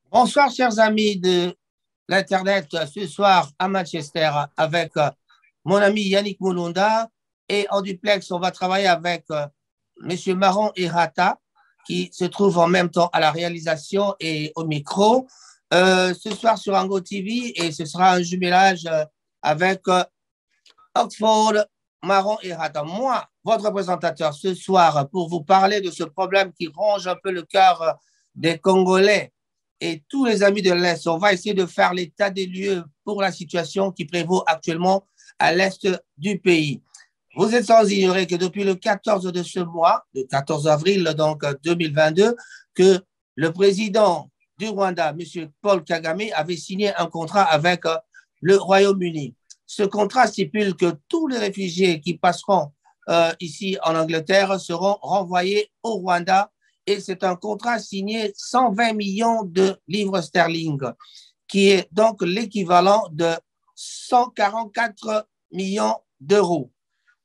Bonsoir, chers amis de l'Internet, ce soir à Manchester avec mon ami Yannick Moulunda et en duplex, on va travailler avec M. Maron Errata qui se trouve en même temps à la réalisation et au micro. Ce soir sur Ango TV et ce sera un jumelage avec Oxford, Maron Errata. Moi, votre présentateur ce soir pour vous parler de ce problème qui ronge un peu le cœur des Congolais et tous les amis de l'Est. On va essayer de faire l'état des lieux pour la situation qui prévaut actuellement à l'Est du pays. Vous êtes sans ignorer que depuis le 14 de ce mois, le 14 avril donc 2022, que le président du Rwanda, M. Paul Kagame, avait signé un contrat avec le Royaume-Uni. Ce contrat stipule que tous les réfugiés qui passeront ici en Angleterre seront renvoyés au Rwanda et c'est un contrat signé 120 millions de livres sterling, qui est donc l'équivalent de 144 millions d'euros.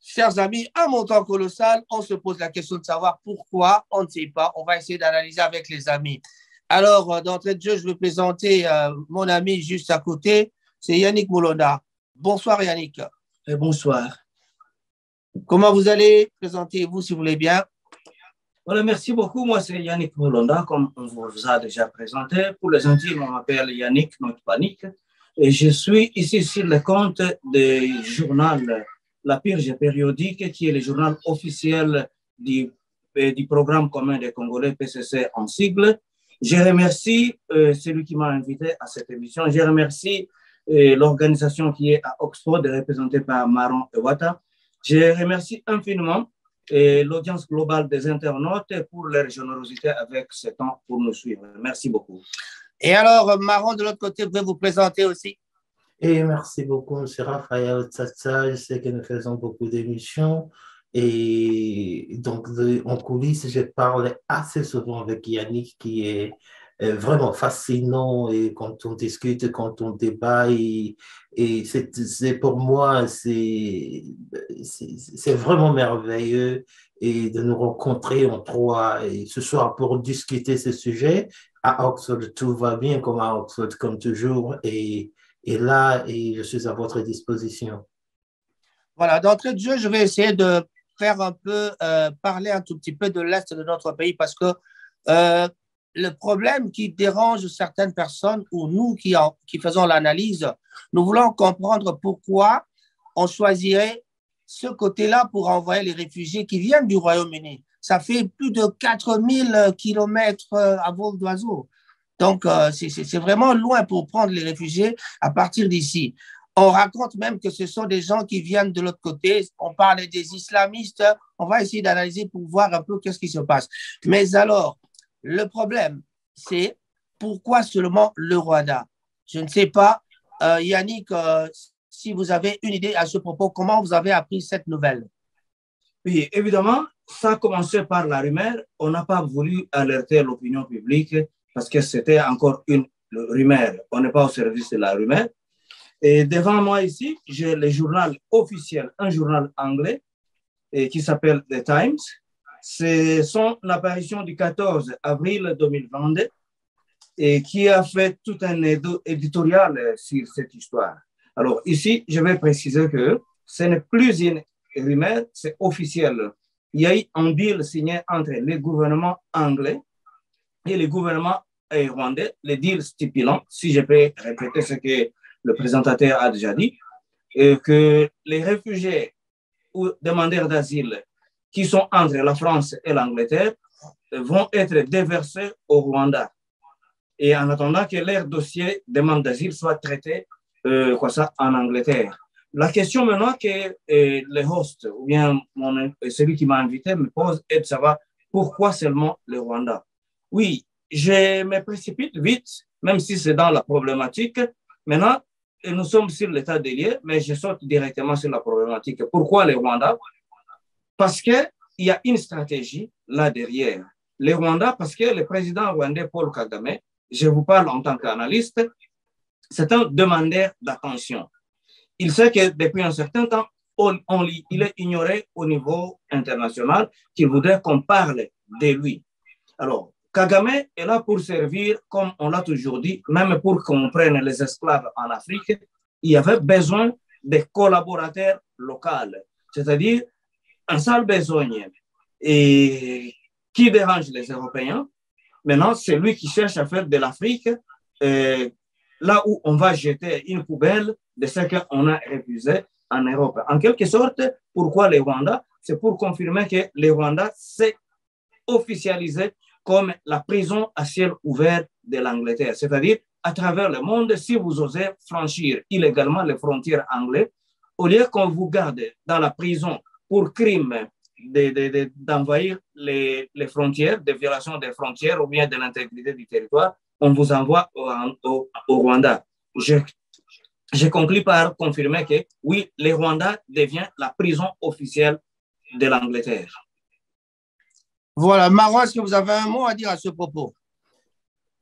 Chers amis, un montant colossal, on se pose la question de savoir pourquoi, on ne sait pas, on va essayer d'analyser avec les amis. Alors, d'entrée de jeu, je vais présenter mon ami juste à côté, c'est Yannick Moulonda. Bonsoir Yannick. Et bonsoir. Comment vous allez? Présentez-vous si vous voulez bien. Voilà, merci beaucoup. Moi, c'est Yannick Moulonda, comme on vous a déjà présenté. Pour les intimes, on m'appelle Yannick Not Panique. Et je suis ici sur le compte du journal La Purge périodique, qui est le journal officiel du programme commun des Congolais, PCC en sigle. Je remercie celui qui m'a invité à cette émission. Je remercie l'organisation qui est à Oxford, représentée par Maron Ewata. Je remercie infiniment l'audience globale des internautes pour leur générosité avec ce temps pour nous suivre. Merci beaucoup. Et alors, Maron, de l'autre côté, vous pouvez vous présenter aussi. Et merci beaucoup, M. Raphaël Tsatsa. Je sais que nous faisons beaucoup d'émissions. Et donc, en coulisses, je parle assez souvent avec Yannick, qui est vraiment fascinant et quand on discute, quand on débat. Et c'est pour moi, c'est vraiment merveilleux et de nous rencontrer en trois et ce soir pour discuter ce sujet. À Oxford, tout va bien comme à Oxford, comme toujours. Et là, je suis à votre disposition. Voilà, d'entrée de jeu, je vais essayer de faire un peu, parler un tout petit peu de l'Est de notre pays parce que le problème qui dérange certaines personnes ou nous qui faisons l'analyse, nous voulons comprendre pourquoi on choisirait ce côté-là pour envoyer les réfugiés qui viennent du Royaume-Uni. Ça fait plus de 4000 kilomètres à vol d'oiseau. Donc, c'est vraiment loin pour prendre les réfugiés à partir d'ici. On raconte même que ce sont des gens qui viennent de l'autre côté. On parle des islamistes. On va essayer d'analyser pour voir un peu qu'est-ce qui se passe. Mais alors, le problème, c'est pourquoi seulement le Rwanda? Je ne sais pas, Yannick, si vous avez une idée à ce propos, comment vous avez appris cette nouvelle? Oui, évidemment, ça a commencé par la rumeur. On n'a pas voulu alerter l'opinion publique parce que c'était encore une rumeur. On n'est pas au service de la rumeur. Et devant moi ici, j'ai le journal officiel, un journal anglais qui s'appelle The Times. C'est son apparition du 14 avril 2022 et qui a fait tout un éditorial sur cette histoire. Alors ici, je vais préciser que ce n'est plus une rumeur, c'est officiel. Il y a eu un deal signé entre le gouvernement anglais et le gouvernement rwandais, le deal stipulant, si je peux répéter ce que le présentateur a déjà dit, que les réfugiés ou demandeurs d'asile qui sont entre la France et l'Angleterre vont être déversés au Rwanda. Et en attendant que leur dossier demande d'asile soit traité en Angleterre. La question maintenant que le host ou bien celui qui m'a invité me pose est de savoir pourquoi seulement le Rwanda. Oui, je me précipite vite, même si c'est dans la problématique. Maintenant, nous sommes sur l'état des lieux, mais je saute directement sur la problématique. Pourquoi le Rwanda? Parce qu'il y a une stratégie là derrière. Le Rwanda, parce que le président rwandais Paul Kagame, je vous parle en tant qu'analyste, c'est un demandeur d'attention. Il sait que depuis un certain temps, il est ignoré au niveau international qu'il voudrait qu'on parle de lui. Alors, Kagame est là pour servir, comme on l'a toujours dit, même pour qu'on prenne les esclaves en Afrique, il y avait besoin de collaborateurs locaux, c'est-à-dire un seul besoin. Et qui dérange les Européens? Maintenant, c'est lui qui cherche à faire de l'Afrique là où on va jeter une poubelle de ce qu'on a refusé en Europe. En quelque sorte, pourquoi le Rwanda? C'est pour confirmer que le Rwanda s'est officialisé comme la prison à ciel ouvert de l'Angleterre. C'est-à-dire, à travers le monde, si vous osez franchir illégalement les frontières anglaises, au lieu qu'on vous garde dans la prison pour crime d'envahir les frontières, de violation des frontières ou bien de l'intégrité du territoire, on vous envoie au Rwanda. Je conclue par confirmer que oui, le Rwanda devient la prison officielle de l'Angleterre. Voilà, Maron, est-ce que vous avez un mot à dire à ce propos?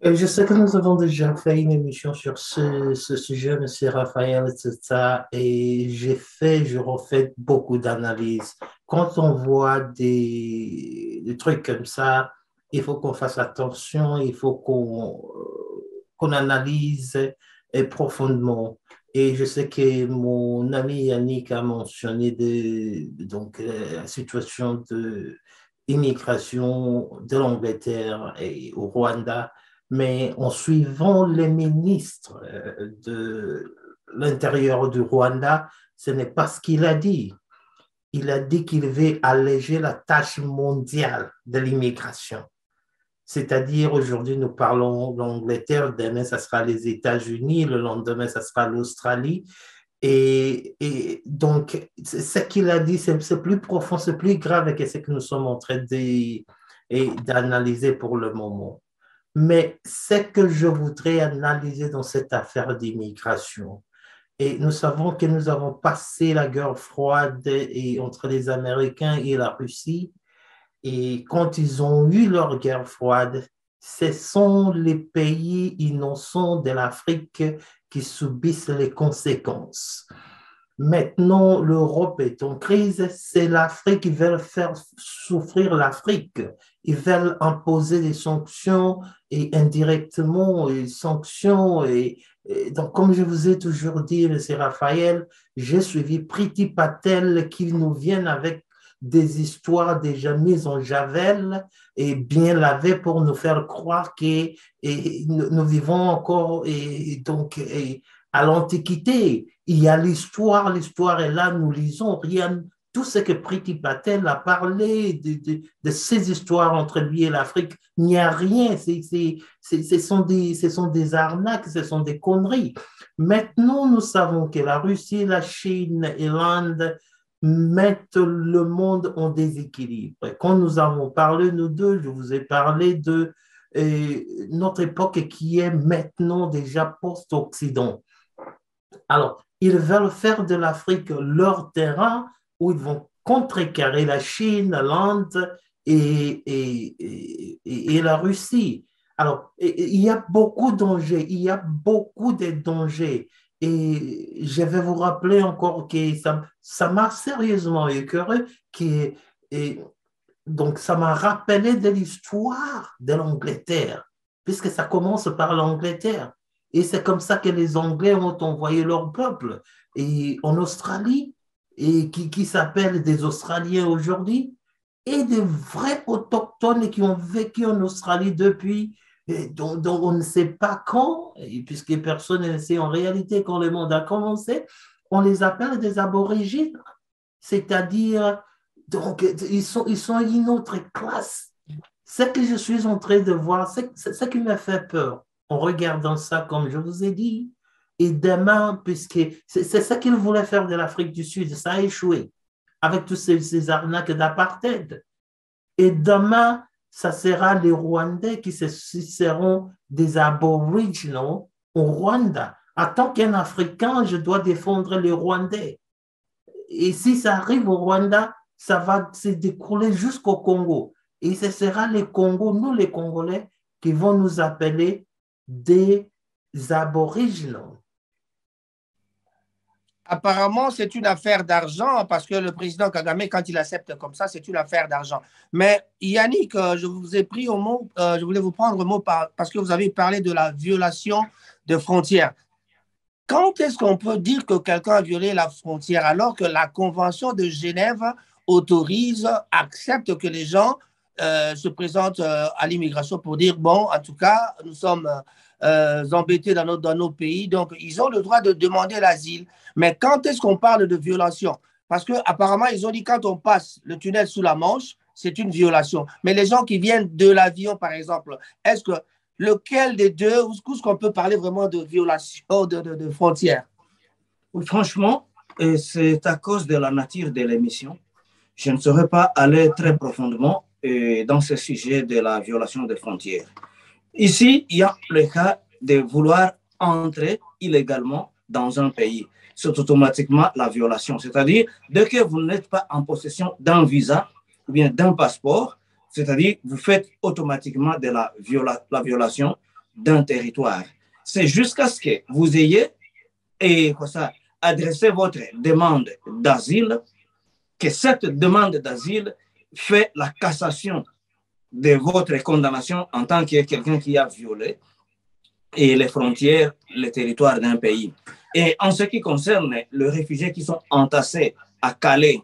Je sais que nous avons déjà fait une émission sur ce sujet, M. Raphaël, etc. Et je refais beaucoup d'analyses. Quand on voit des trucs comme ça, il faut qu'on fasse attention, il faut qu'on analyse profondément. Et je sais que mon ami Yannick a mentionné la situation de immigration de l'Angleterre et au Rwanda, mais en suivant les ministres de l'Intérieur du Rwanda, ce n'est pas ce qu'il a dit. Il a dit qu'il veut alléger la tâche mondiale de l'immigration. C'est-à-dire, aujourd'hui, nous parlons d'Angleterre, demain, ça sera les États-Unis, le lendemain, ça sera l'Australie. Et donc, ce qu'il a dit, c'est plus profond, c'est plus grave que ce que nous sommes en train d'analyser pour le moment. Mais ce que je voudrais analyser dans cette affaire d'immigration, et nous savons que nous avons passé la guerre froide entre les Américains et la Russie, et quand ils ont eu leur guerre froide, ce sont les pays innocents de l'Afrique qui subissent les conséquences. Maintenant, l'Europe est en crise, c'est l'Afrique qui veut faire souffrir l'Afrique. Ils veulent imposer des sanctions et indirectement des sanctions. Donc, comme je vous ai toujours dit, M. Raphaël, j'ai suivi Priti Patel qui nous viennent avec des histoires déjà mises en javel et bien lavées pour nous faire croire que nous vivons encore à l'Antiquité. Il y a l'histoire est là, nous lisons rien. Tout ce que Priti Patel a parlé de ces histoires entre lui et l'Afrique, il n'y a rien. Ce sont des arnaques, ce sont des conneries. Maintenant, nous savons que la Russie, la Chine et l'Inde mettent le monde en déséquilibre. Quand nous avons parlé, nous deux, je vous ai parlé de notre époque qui est maintenant déjà post-Occident. Alors, ils veulent faire de l'Afrique leur terrain où ils vont contrecarrer la Chine, l'Inde et la Russie. Alors, il y a beaucoup de dangers, il y a beaucoup de dangers. Et je vais vous rappeler encore que ça m'a sérieusement écœuré, donc ça m'a rappelé de l'histoire de l'Angleterre, puisque ça commence par l'Angleterre. Et c'est comme ça que les Anglais ont envoyé leur peuple en Australie, et qui s'appellent des Australiens aujourd'hui, et des vrais autochtones qui ont vécu en Australie depuis, dont on ne sait pas quand, puisque personne ne sait en réalité quand le monde a commencé, on les appelle des aborigènes. C'est-à-dire, donc, ils sont une autre classe. Ce que je suis en train de voir, c'est ce qui me fait peur en regardant ça, comme je vous ai dit. Et demain, puisque c'est ça qu'ils voulaient faire de l'Afrique du Sud, ça a échoué avec tous ces arnaques d'apartheid. Et demain, ça sera les Rwandais qui seront des aboriginaux au Rwanda. En tant qu'un Africain, je dois défendre les Rwandais. Et si ça arrive au Rwanda, ça va se découler jusqu'au Congo. Et ce sera les Congos, nous les Congolais, qui vont nous appeler des aboriginaux. Apparemment, c'est une affaire d'argent parce que le président Kagame, quand il accepte comme ça, c'est une affaire d'argent. Mais Yannick, je vous ai pris au mot, je voulais vous prendre au mot parce que vous avez parlé de la violation de frontières. Quand est-ce qu'on peut dire que quelqu'un a violé la frontière alors que la Convention de Genève autorise, accepte que les gens se présentent à l'immigration pour dire, bon, en tout cas, nous sommes embêtés dans nos pays, donc ils ont le droit de demander l'asile. Mais quand est-ce qu'on parle de violation? Parce qu'apparemment, ils ont dit quand on passe le tunnel sous la Manche, c'est une violation. Mais les gens qui viennent de l'avion, par exemple, est-ce que lequel des deux, où est-ce qu'on peut parler vraiment de violation de frontières? Oui, franchement, c'est à cause de la nature de l'émission. Je ne saurais pas aller très profondément dans ce sujet de la violation des frontières. Ici, il y a le cas de vouloir entrer illégalement dans un pays. C'est automatiquement la violation. C'est-à-dire, dès que vous n'êtes pas en possession d'un visa ou bien d'un passeport, c'est-à-dire vous faites automatiquement de la violation d'un territoire. C'est jusqu'à ce que vous ayez adressé votre demande d'asile, que cette demande d'asile fait la cassation de votre condamnation en tant que quelqu'un qui a violé et les frontières, le territoire d'un pays. Et en ce qui concerne les réfugiés qui sont entassés à Calais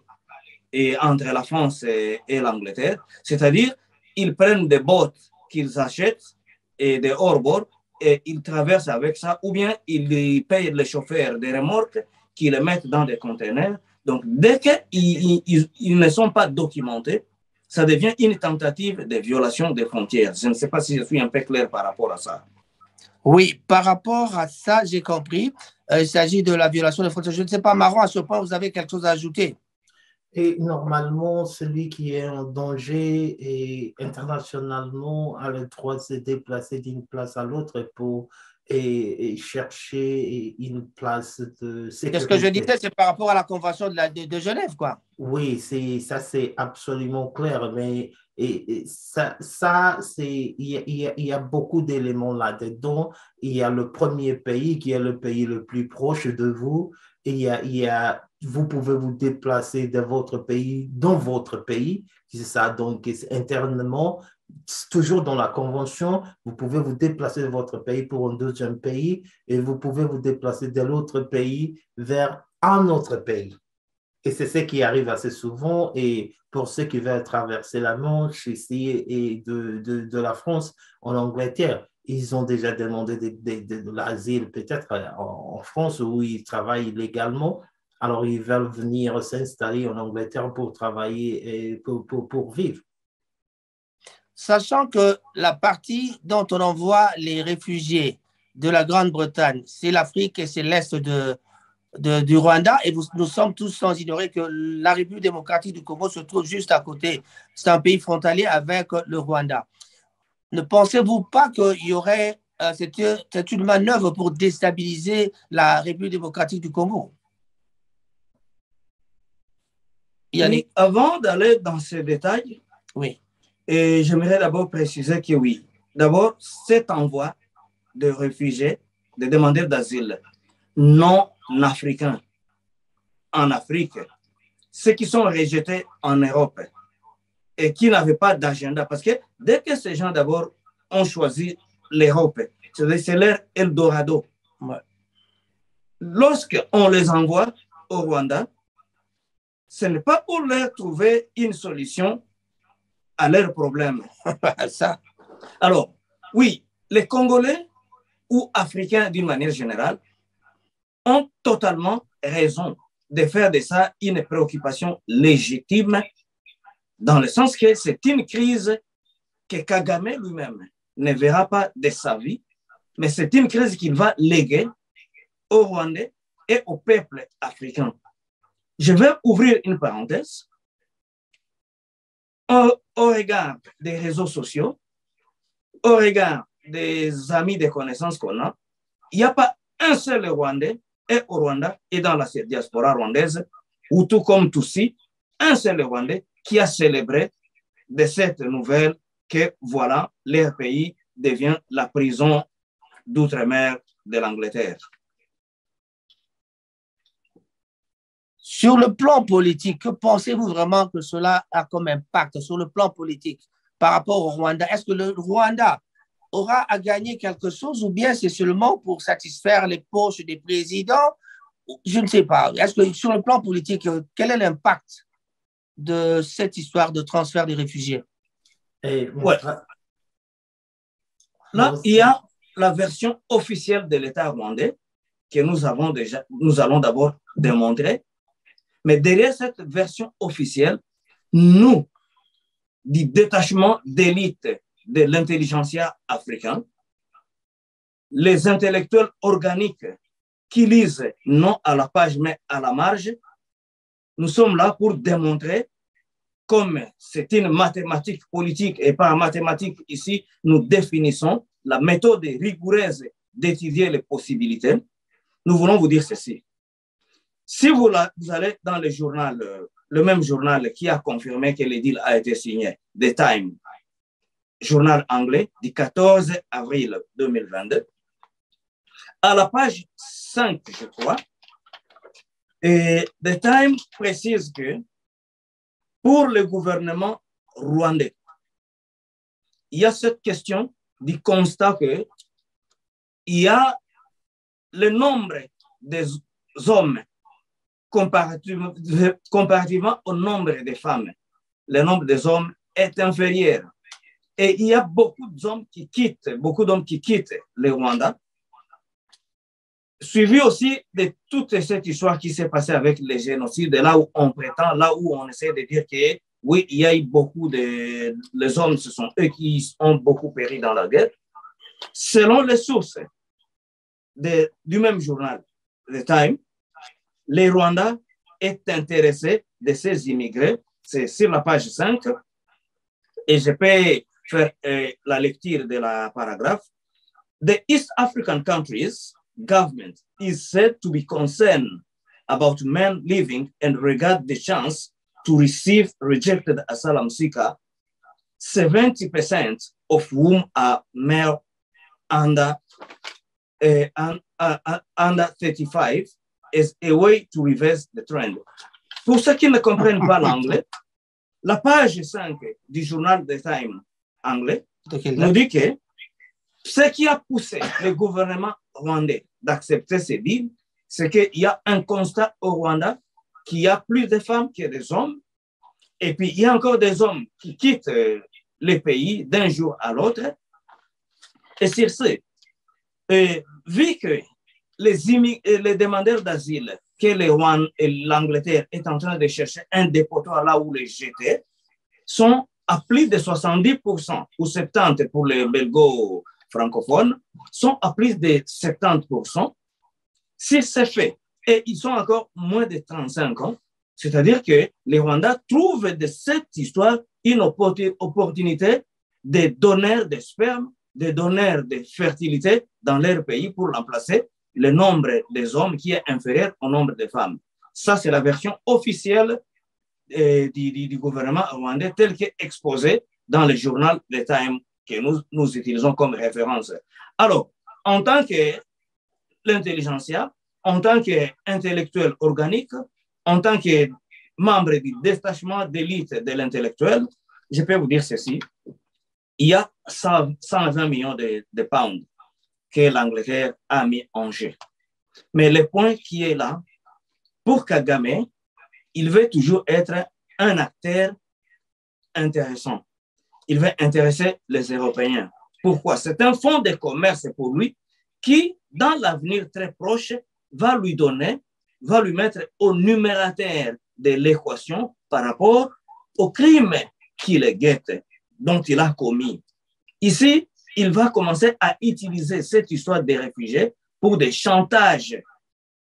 et entre la France et l'Angleterre, c'est-à-dire ils prennent des bottes qu'ils achètent et des hors-bord et ils traversent avec ça, ou bien ils payent les chauffeurs des remorques qui les mettent dans des conteneurs. Donc, dès qu'ils ne sont pas documentés, ça devient une tentative de violation des frontières. Je ne sais pas si je suis un peu clair par rapport à ça. Oui, par rapport à ça, j'ai compris. Il s'agit de la violation des frontières. Je ne sais pas, Maron, à ce point, vous avez quelque chose à ajouter? Et normalement, celui qui est en danger et internationalement a le droit de se déplacer d'une place à l'autre pour et chercher une place de sécurité. Ce que je disais, c'est par rapport à la Convention de Genève, quoi. Oui, ça c'est absolument clair, mais il y a beaucoup d'éléments là-dedans. Il y a le premier pays qui est le pays le plus proche de vous. Et vous pouvez vous déplacer de votre pays dans votre pays. C'est ça, donc internement, toujours dans la Convention, vous pouvez vous déplacer de votre pays pour un deuxième pays et vous pouvez vous déplacer de l'autre pays vers un autre pays. Et c'est ce qui arrive assez souvent. Et pour ceux qui veulent traverser la Manche ici et de la France en Angleterre, ils ont déjà demandé de l'asile peut-être en France où ils travaillent légalement. Alors, ils veulent venir s'installer en Angleterre pour travailler et pour vivre. Sachant que la partie dont on envoie les réfugiés de la Grande-Bretagne, c'est l'Afrique et c'est l'Est du Rwanda, et nous sommes tous sans ignorer que la République démocratique du Congo se trouve juste à côté. C'est un pays frontalier avec le Rwanda. Ne pensez-vous pas qu'il y aurait, c'est une manœuvre pour déstabiliser la République démocratique du Congo? Oui, avant d'aller dans ces détails, oui. Et j'aimerais d'abord préciser que oui, d'abord, cet envoi de réfugiés, de demandeurs d'asile non africains en Afrique, ceux qui sont rejetés en Europe et qui n'avaient pas d'agenda, parce que dès que ces gens d'abord ont choisi l'Europe, c'est leur Eldorado. Ouais. Lorsqu'on les envoie au Rwanda, ce n'est pas pour leur trouver une solution à leurs problèmes. Ça. Alors, oui, les Congolais ou Africains d'une manière générale ont totalement raison de faire de ça une préoccupation légitime dans le sens que c'est une crise que Kagame lui-même ne verra pas de sa vie, mais c'est une crise qu'il va léguer aux Rwandais et au peuple africain. Je vais ouvrir une parenthèse. Au regard des réseaux sociaux, au regard des amis, des connaissances qu'on a, il n'y a pas un seul Rwandais et au Rwanda et dans la diaspora rwandaise, ou tout comme Tutsi, un seul Rwandais qui a célébré de cette nouvelle que voilà, leur pays devient la prison d'outre-mer de l'Angleterre. Sur le plan politique, que pensez-vous vraiment que cela a comme impact sur le plan politique par rapport au Rwanda? Est-ce que le Rwanda aura à gagner quelque chose ou bien c'est seulement pour satisfaire les poches des présidents? Je ne sais pas. Est-ce que sur le plan politique, quel est l'impact de cette histoire de transfert des réfugiés? Ouais. Là, il y a la version officielle de l'État rwandais que nous allons d'abord démontrer. Mais derrière cette version officielle, nous, du détachement d'élite de l'intelligentsia africaine, les intellectuels organiques qui lisent non à la page mais à la marge, nous sommes là pour démontrer, comme c'est une mathématique politique et pas en mathématique ici, nous définissons la méthode rigoureuse d'étudier les possibilités. Nous voulons vous dire ceci. Si vous allez dans le journal, le même journal qui a confirmé que le deal a été signé, The Times, journal anglais du 14 avril 2022, à la page 5, je crois, et The Times précise que pour le gouvernement rwandais, il y a cette question du constat qu'il y a le nombre des hommes comparativement au nombre de femmes. Le nombre des hommes est inférieur. Et il y a beaucoup d'hommes qui quittent le Rwanda, suivi aussi de toute cette histoire qui s'est passée avec les génocides, là où on prétend, là où on essaie de dire que oui, il y a eu beaucoup de... Les hommes, ce sont eux qui ont beaucoup péri dans la guerre. Selon les sources du même journal, The Times, les Rwandais est intéressé de ces immigrés. C'est sur la page 5. Et je peux faire la lecture de la paragraphe. The East African countries' government is said to be concerned about men leaving and regard the chance to receive rejected asylum seekers, 70% of whom are male under 35, is a way to reverse the trend. Pour ceux qui ne comprennent pas l'anglais, la page 5 du journal The Times anglais nous dit que ce qui a poussé le gouvernement rwandais d'accepter ces deals, c'est qu'il y a un constat au Rwanda qu'il y a plus de femmes que des hommes, et puis il y a encore des hommes qui quittent le pays d'un jour à l'autre. Et sur ce, vu que les demandeurs d'asile que l'Angleterre est en train de chercher un dépotoir là où les jeter, sont à plus de 70% ou 70% pour les belgo-francophones, sont à plus de 70%. Si c'est fait, et ils sont encore moins de 35 ans, c'est-à-dire que les Rwandais trouvent de cette histoire une opportunité de donneurs de sperme, de donneurs de fertilité dans leur pays pour remplacer le nombre des hommes qui est inférieur au nombre de femmes. Ça, c'est la version officielle du gouvernement rwandais tel qu'exposé dans le journal The Times que nous utilisons comme référence. Alors, en tant que l'intelligentsia, en tant qu'intellectuel organique, en tant que membre du détachement d'élite de l'intellectuel, je peux vous dire ceci. Il y a 120 millions de pounds que l'Angleterre a mis en jeu. Mais le point qui est là, pour Kagame, il veut toujours être un acteur intéressant. Il veut intéresser les Européens. Pourquoi? C'est un fonds de commerce pour lui qui, dans l'avenir très proche, va lui mettre au numérateur de l'équation par rapport au crime qui le guette, dont il a commis. Ici, il va commencer à utiliser cette histoire des réfugiés pour des chantages.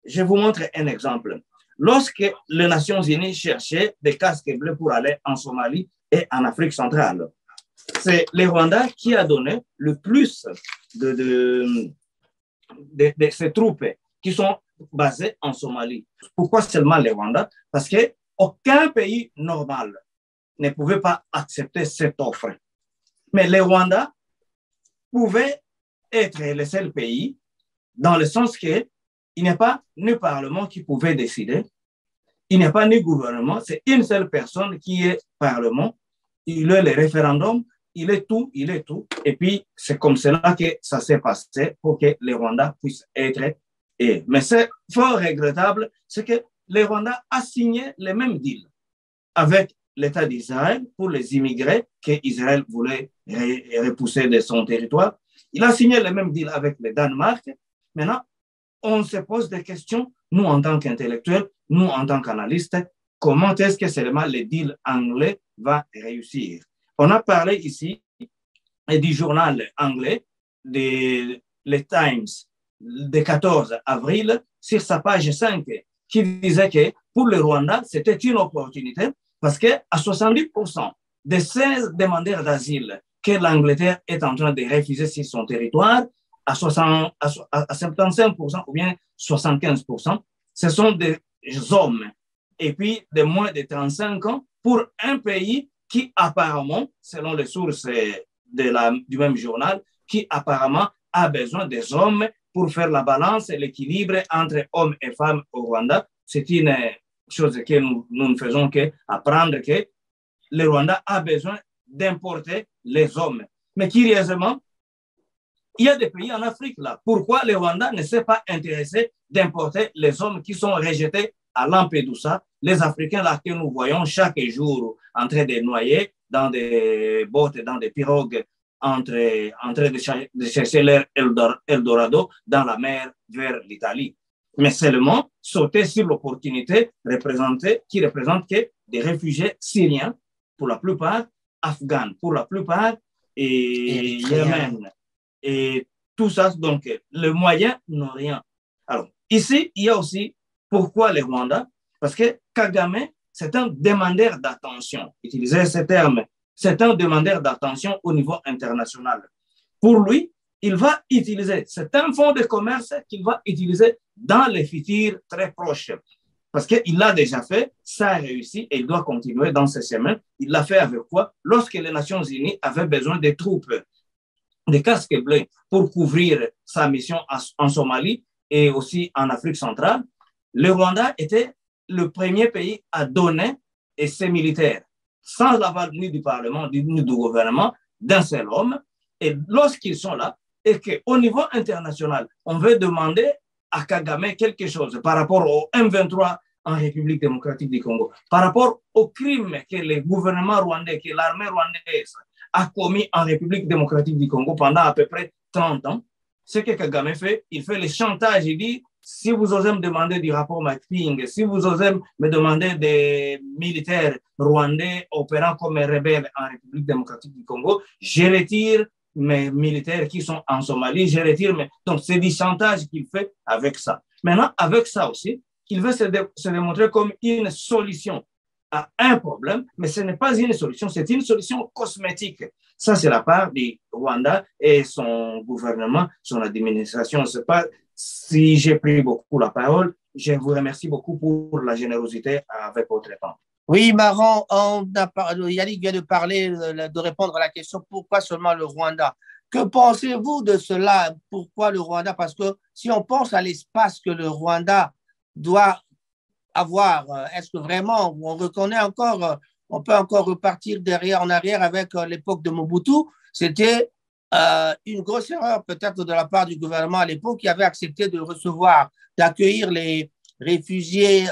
Je vous montre un exemple. Lorsque les Nations Unies cherchaient des casques bleus pour aller en Somalie et en Afrique centrale, c'est le Rwanda qui a donné le plus de ces troupes qui sont basées en Somalie. Pourquoi seulement le Rwanda? Parce qu'aucun pays normal ne pouvait pas accepter cette offre. Mais le Rwanda pouvait être le seul pays dans le sens qu'il n'y a pas ni Parlement qui pouvait décider, il n'y a pas ni gouvernement, c'est une seule personne qui est Parlement, il est le référendum, il est tout. Et puis, c'est comme cela que ça s'est passé pour que les Rwandais puissent être. Mais c'est fort regrettable, c'est que les Rwandais a signé les mêmes deals avec l'État d'Israël pour les immigrés qu'Israël voulait repousser de son territoire. Il a signé les mêmes deals avec le Danemark. Maintenant, on se pose des questions, nous en tant qu'intellectuels, nous en tant qu'analystes, comment est-ce que seulement le deal anglais va réussir? On a parlé ici du journal anglais, le Times, du 14 avril, sur sa page 5, qui disait que pour le Rwanda, c'était une opportunité parce qu'à 70% des 16 demandeurs d'asile que l'Angleterre est en train de refuser sur son territoire, à 75% ou bien 75%, ce sont des hommes et puis de moins de 35 ans pour un pays qui apparemment, selon les sources du même journal, qui apparemment a besoin des hommes pour faire la balance et l'équilibre entre hommes et femmes au Rwanda. C'est une chose que nous ne faisons qu'apprendre que le Rwanda a besoin d'importer les hommes. Mais curieusement, il y a des pays en Afrique là. Pourquoi le Rwanda ne s'est pas intéressé d'importer les hommes qui sont rejetés à Lampedusa, les Africains là que nous voyons chaque jour en train de noyer dans des bottes, dans des pirogues, en train de chercher leur Eldorado dans la mer vers l'Italie. Mais seulement sauter sur l'opportunité qui représente que des réfugiés syriens, pour la plupart, afghans, pour la plupart, et Yémen. Et tout ça, donc, le moyen n'a rien. Alors, ici, il y a aussi pourquoi les Rwandais? Parce que Kagame, c'est un demandeur d'attention. Utilisez ce terme. C'est un demandeur d'attention au niveau international. Pour lui, il va utiliser, c'est un fonds de commerce qu'il va utiliser dans les futurs très proches. Parce qu'il l'a déjà fait, ça a réussi et il doit continuer dans ce chemin. Il l'a fait avec quoi? Lorsque les Nations Unies avaient besoin de troupes, des casques bleus pour couvrir sa mission en Somalie et aussi en Afrique centrale, le Rwanda était le premier pays à donner ses militaires, sans l'aval ni du Parlement, ni du gouvernement, d'un seul homme. Et lorsqu'ils sont là, et qu'au niveau international, on veut demander à Kagame quelque chose par rapport au M23 en République démocratique du Congo, par rapport aux crimes que le gouvernement rwandais, que l'armée rwandaise a commis en République démocratique du Congo pendant à peu près 30 ans, ce que Kagame fait, il fait le chantage, il dit, si vous osez me demander du rapport mapping, si vous osez me demander des militaires rwandais opérant comme rebelles en République démocratique du Congo, je retire mes militaires qui sont en Somalie, je retire mes... Donc, c'est du chantage qu'il fait avec ça. Maintenant, avec ça aussi, il veut se démontrer comme une solution à un problème, mais ce n'est pas une solution, c'est une solution cosmétique. Ça, c'est la part du Rwanda et son gouvernement, son administration. C'est pas si j'ai pris beaucoup la parole, je vous remercie beaucoup pour la générosité avec votre temps. Oui, Maran, Yannick vient de parler, de répondre à la question pourquoi seulement le Rwanda. Que pensez-vous de cela? Pourquoi le Rwanda? Parce que si on pense à l'espace que le Rwanda doit avoir, est-ce que vraiment on reconnaît encore, on peut encore repartir en arrière avec l'époque de Mobutu? C'était une grosse erreur peut-être de la part du gouvernement à l'époque qui avait accepté de recevoir, d'accueillir les réfugiés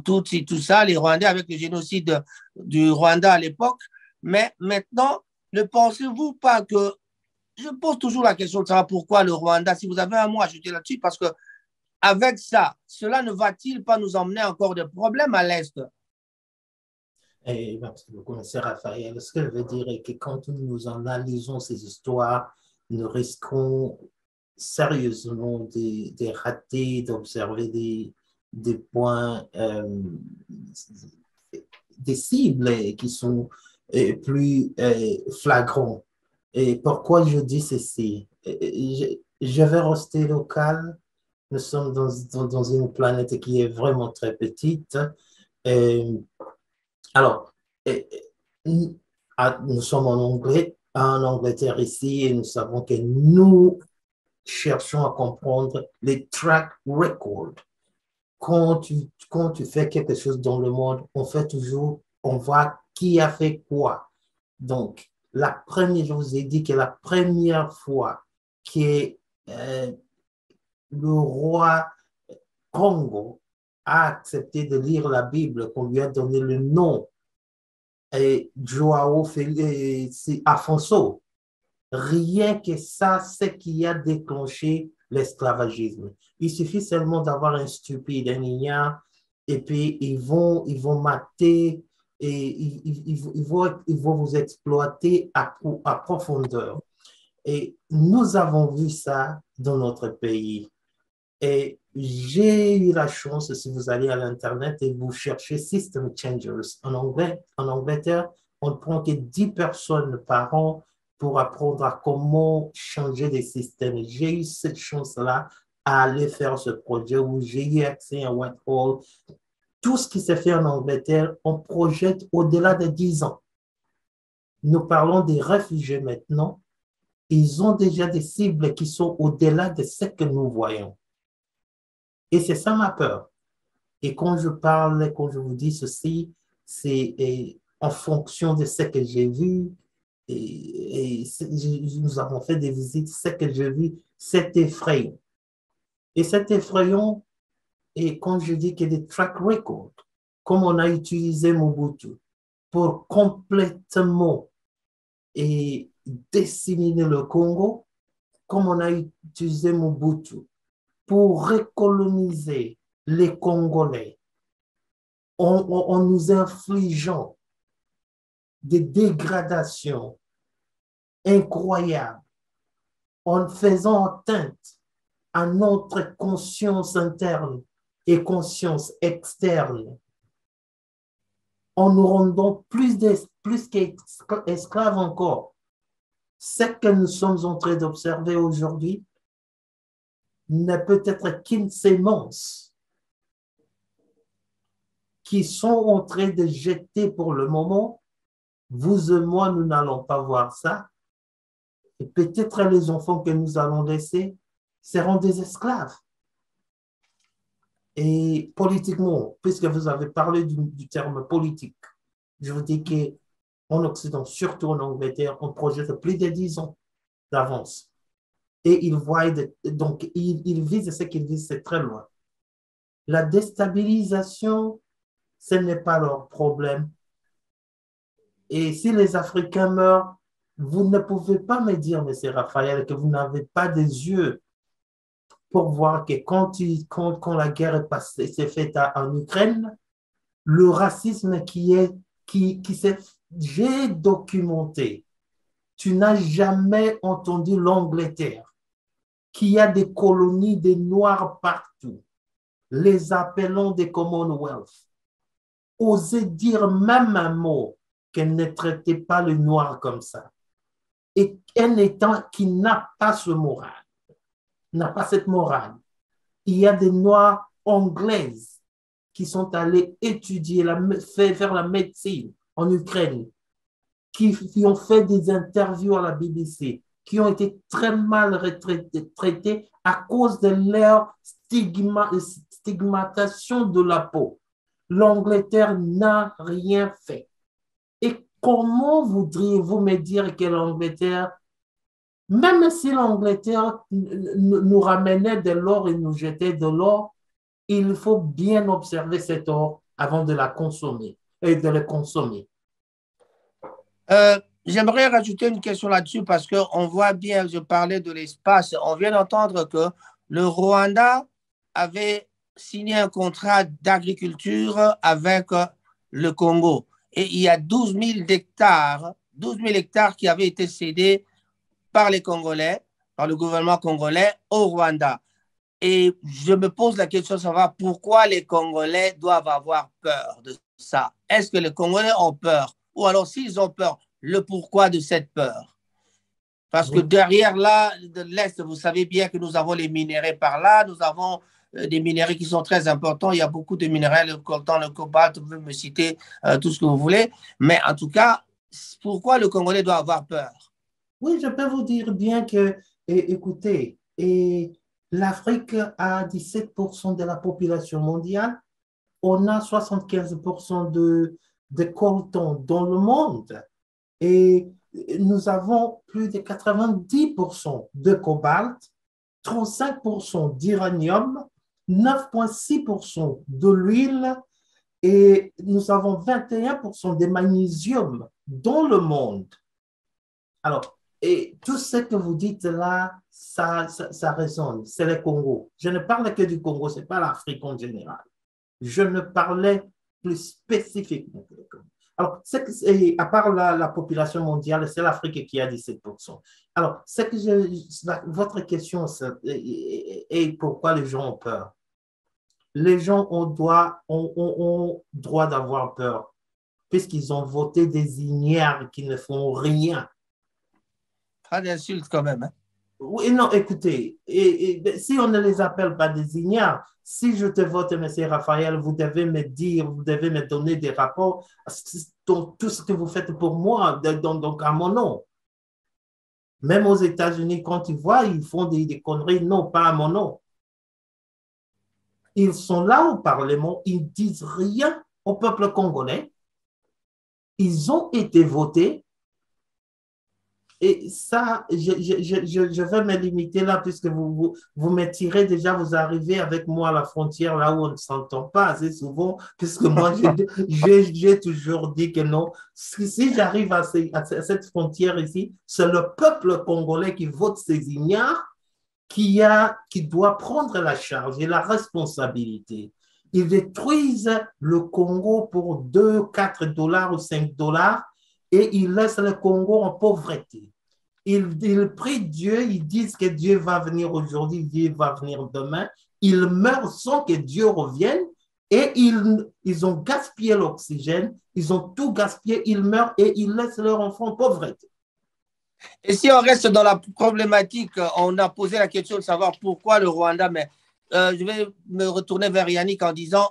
Tutsis, tout ça, les Rwandais avec le génocide du Rwanda à l'époque. Mais maintenant, ne pensez-vous pas que, je pose toujours la question de savoir pourquoi le Rwanda, si vous avez un mot à ajouter là-dessus, parce que avec ça, cela ne va-t-il pas nous emmener encore des problèmes à l'Est? Merci beaucoup, M. Raphaël. Ce que je veux dire est que quand nous analysons ces histoires, nous risquons sérieusement de rater, d'observer des points, des cibles qui sont plus flagrants. Et pourquoi je dis ceci? Je vais rester local. Nous sommes dans une planète qui est vraiment très petite. Alors, nous sommes en Angleterre ici et nous savons que nous cherchons à comprendre les track records quand tu fais quelque chose dans le monde, on fait toujours, on voit qui a fait quoi. Donc, je vous ai dit que la première fois que le roi Congo a accepté de lire la Bible, qu'on lui a donné le nom, et Joao Afonso, rien que ça, c'est qui a déclenché l'esclavagisme. Il suffit seulement d'avoir un stupide, un ignare, et puis ils vont mater et ils vont vous exploiter à profondeur. Et nous avons vu ça dans notre pays. Et j'ai eu la chance, si vous allez à l'Internet et vous cherchez System Changers en Angleterre, on ne prend que 10 personnes par an pour apprendre à comment changer des systèmes. J'ai eu cette chance-là à aller faire ce projet où j'ai eu accès à Whitehall. Tout ce qui s'est fait en Angleterre, on projette au-delà de 10 ans. Nous parlons des réfugiés maintenant. Ils ont déjà des cibles qui sont au-delà de ce que nous voyons. Et c'est ça ma peur. Et quand je parle, quand je vous dis ceci, c'est en fonction de ce que j'ai vu. Nous avons fait des visites. Ce que j'ai vu, c'est effrayant. Et c'est effrayant, et quand je dis qu'il y a des track records, comme on a utilisé Mobutu pour complètement disséminer le Congo, comme on a utilisé Mobutu pour recoloniser les Congolais en nous infligeant des dégradations incroyables, en faisant atteinte à notre conscience interne et conscience externe, en nous rendant plus qu'esclaves encore. Ce que nous sommes en train d'observer aujourd'hui ne peut être qu'une sémence qui sont en train de jeter pour le moment. Vous et moi, nous n'allons pas voir ça. Et peut-être les enfants que nous allons laisser seront des esclaves. Et politiquement, puisque vous avez parlé du terme politique, je vous dis qu'en Occident, surtout en Angleterre, on projette plus de 10 ans d'avance. Et ils voient, donc ils visent ce qu'ils visent, c'est très loin. La déstabilisation, ce n'est pas leur problème. Et si les Africains meurent, vous ne pouvez pas me dire, M. Raphaël, que vous n'avez pas des yeux pour voir que quand la guerre s'est faite en Ukraine, le racisme j'ai documenté. Tu n'as jamais entendu l'Angleterre, qui a des colonies de Noirs partout, les appelant des Commonwealth, oser dire même un mot qu'elle ne traitait pas le Noir comme ça. Et un État qui n'a pas ce moral, n'a pas cette morale. Il y a des Noirs anglaises qui sont allées étudier, faire la médecine en Ukraine, qui ont fait des interviews à la BBC, qui ont été très mal traités à cause de leur stigmatisation de la peau. L'Angleterre n'a rien fait. Et comment voudriez-vous me dire que l'Angleterre, même si l'Angleterre nous ramenait de l'or et nous jetait de l'or, il faut bien observer cet or avant de la consommer et de le consommer. J'aimerais rajouter une question là-dessus parce qu'on voit bien, je parlais de l'espace, on vient d'entendre que le Rwanda avait signé un contrat d'agriculture avec le Congo et il y a 12 000 hectares qui avaient été cédés par les Congolais, par le gouvernement congolais au Rwanda. Et je me pose la question de savoir pourquoi les Congolais doivent avoir peur de ça. Est-ce que les Congolais ont peur? Ou alors s'ils ont peur, le pourquoi de cette peur? Parce que derrière là, de l'Est, vous savez bien que nous avons les minéraux par là, nous avons des minéraux qui sont très importants, il y a beaucoup de minéraux, le coltan, le cobalt, vous pouvez me citer tout ce que vous voulez, mais en tout cas, pourquoi le Congolais doit avoir peur? Oui, je peux vous dire bien que, écoutez, L'Afrique a 17% de la population mondiale. On a 75% de coltan dans le monde. Et nous avons plus de 90% de cobalt, 35% d'uranium, 9,6% de l'huile et nous avons 21% de magnésium dans le monde. Alors, et tout ce que vous dites là, ça résonne. C'est le Congo. Je ne parle que du Congo, ce n'est pas l'Afrique en général. Je ne parlais plus spécifiquement que le Congo. Alors, à part la population mondiale, c'est l'Afrique qui a 17%. Alors, votre question, est pourquoi les gens ont peur? Les gens ont droit d'avoir peur, puisqu'ils ont voté des ignares qui ne font rien. Pas d'insultes quand même. Hein? Oui, non, écoutez, si on ne les appelle pas des ignares, si je te vote, M. Raphaël, vous devez me dire, vous devez me donner des rapports dans tout ce que vous faites pour moi, donc à mon nom. Même aux États-Unis, quand ils voient, ils font des conneries, non, pas à mon nom. Ils sont là au Parlement, ils ne disent rien au peuple congolais. Ils ont été votés. Et ça, je vais me limiter là, puisque vous me tirez déjà, vous arrivez avec moi à la frontière, là où on ne s'entend pas assez souvent, puisque moi, j'ai toujours dit que non. Si j'arrive à cette frontière ici, c'est le peuple congolais qui vote ces ignares qui doit prendre la charge et la responsabilité. Ils détruisent le Congo pour 2, 4 dollars ou 5 dollars et ils laissent le Congo en pauvreté. Ils prient Dieu, ils disent que Dieu va venir aujourd'hui, Dieu va venir demain. Ils meurent sans que Dieu revienne et ils ont gaspillé l'oxygène, ils ont tout gaspillé, ils meurent et ils laissent leurs enfants en pauvreté. Et si on reste dans la problématique, on a posé la question de savoir pourquoi le Rwanda, mais je vais me retourner vers Yannick en disant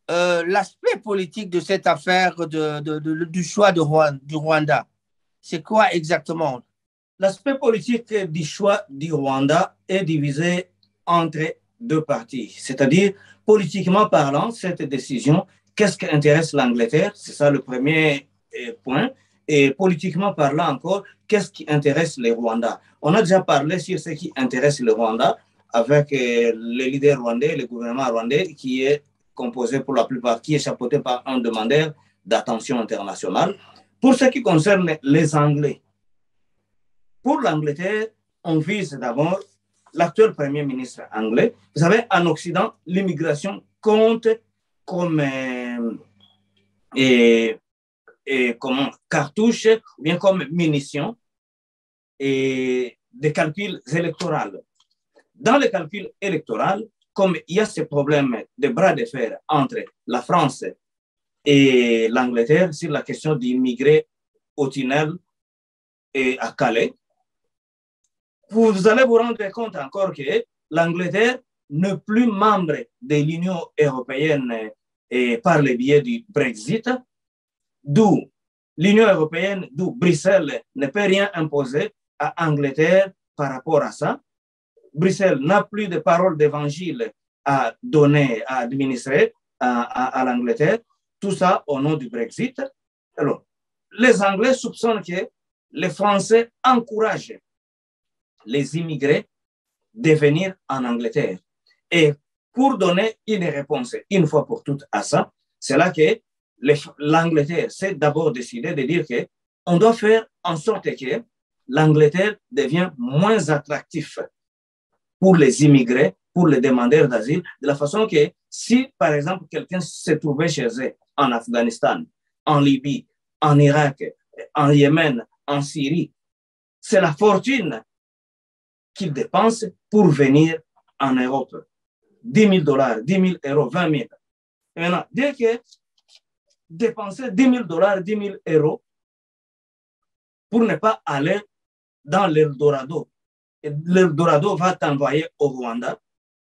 l'aspect politique de cette affaire du choix du Rwanda, c'est quoi exactement? L'aspect politique du choix du Rwanda est divisé entre deux parties, c'est-à-dire politiquement parlant, cette décision, qu'est-ce qui intéresse l'Angleterre? C'est ça le premier point. Et politiquement parlant encore, qu'est-ce qui intéresse les Rwandais? On a déjà parlé sur ce qui intéresse le Rwanda avec les leaders rwandais, le gouvernement rwandais qui est composé pour la plupart, qui est chapeauté par un demandeur d'attention internationale. Pour ce qui concerne les Anglais, pour l'Angleterre, on vise d'abord l'actuel Premier ministre anglais. Vous savez, en Occident, l'immigration compte comme comme cartouche ou bien comme munition et des calculs électoraux. Dans les calculs électoraux, comme il y a ce problème de bras de fer entre la France et l'Angleterre sur la question d'immigrer au tunnel et à Calais, vous allez vous rendre compte encore que l'Angleterre n'est plus membre de l'Union européenne et par le biais du Brexit, d'où l'Union européenne, d'où Bruxelles ne peut rien imposer à Angleterre par rapport à ça. Bruxelles n'a plus de parole d'évangile à donner, à administrer à l'Angleterre. Tout ça au nom du Brexit. Alors, les Anglais soupçonnent que les Français encouragent les immigrés de venir en Angleterre. Et pour donner une réponse une fois pour toutes à ça, c'est là que l'Angleterre s'est d'abord décidé de dire qu'on doit faire en sorte que l'Angleterre devienne moins attractif pour les immigrés, pour les demandeurs d'asile, de la façon que si, par exemple, quelqu'un se trouvait chez eux en Afghanistan, en Libye, en Irak, en Yémen, en Syrie, c'est la fortune qu'ils dépensent pour venir en Europe. 10 000 dollars, 10 000 euros, 20 000. Et maintenant, dès que dépenser 10 000 dollars, 10 000 euros pour ne pas aller dans l'Eldorado, et l'Eldorado va t'envoyer au Rwanda,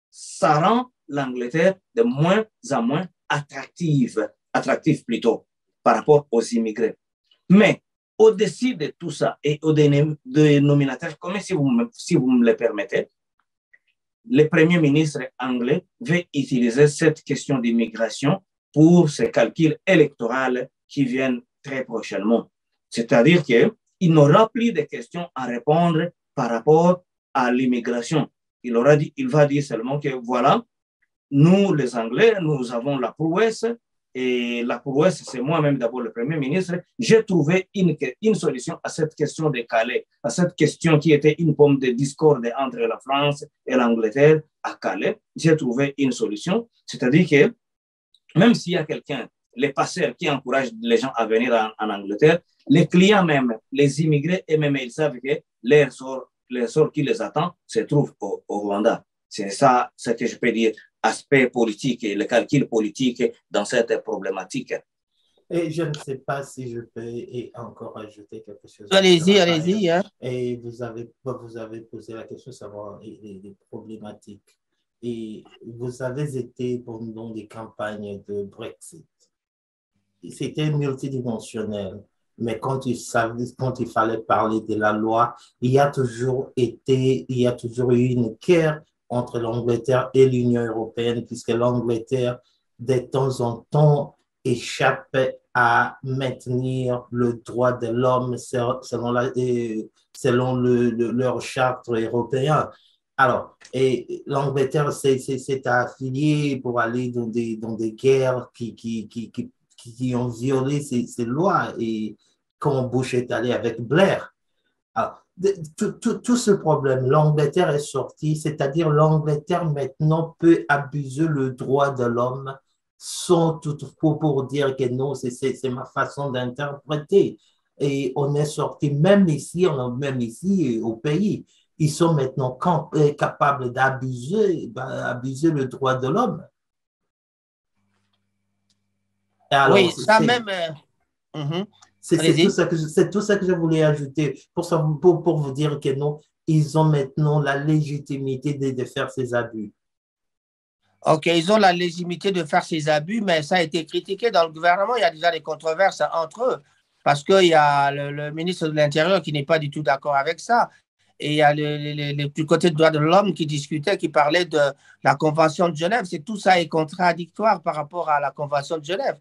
ça rend l'Angleterre de moins en moins attractive plutôt par rapport aux immigrés. Mais au-dessus de tout ça et au dénominateur commun, si vous me le permettez, le Premier ministre anglais veut utiliser cette question d'immigration pour ses calculs électoraux qui viennent très prochainement. C'est-à-dire qu'il n'aura plus de questions à répondre par rapport à l'immigration. Il va dire seulement que voilà, nous les Anglais, nous avons la prouesse, et la prouesse, c'est moi-même d'abord le Premier ministre. J'ai trouvé une solution à cette question de Calais, à cette question qui était une pomme de discorde entre la France et l'Angleterre à Calais. J'ai trouvé une solution, c'est-à-dire que même s'il y a quelqu'un, les passeurs qui encouragent les gens à venir en Angleterre, les clients même, les immigrés eux-mêmes, ils savent que leur sort qui les attend se trouve au Rwanda. C'est ça ce que je peux dire, aspect politique et le calcul politique dans cette problématique. Et je ne sais pas si je peux encore ajouter quelque chose. Allez-y, allez-y. Hein. Et vous avez posé la question sur les problématiques. Et vous avez été pendant des campagnes de Brexit. C'était multidimensionnel. Mais quand il fallait parler de la loi, il y a toujours eu une guerre entre l'Angleterre et l'Union européenne, puisque l'Angleterre, de temps en temps, échappait à maintenir le droit de l'homme selon leur charte européenne. Alors, et l'Angleterre s'est affiliée pour aller dans des guerres qui ont violé ces lois, et quand Bush est allé avec Blair. Alors, tout ce problème, l'Angleterre est sortie, c'est-à-dire l'Angleterre maintenant peut abuser le droit de l'homme sans toutefois pour dire que non, c'est ma façon d'interpréter. Et on est sorti, même ici au pays, ils sont maintenant capables d'abuser le droit de l'homme. Alors, oui, ça même... C'est tout ça que je voulais ajouter pour vous dire que non, ils ont maintenant la légitimité de faire ces abus. OK, ils ont la légitimité de faire ces abus, mais ça a été critiqué dans le gouvernement. Il y a déjà des controverses entre eux, parce qu'il y a le ministre de l'Intérieur qui n'est pas du tout d'accord avec ça. Et il y a du côté du droit de l'homme qui discutait, qui parlait de la Convention de Genève. Tout ça est contradictoire par rapport à la Convention de Genève.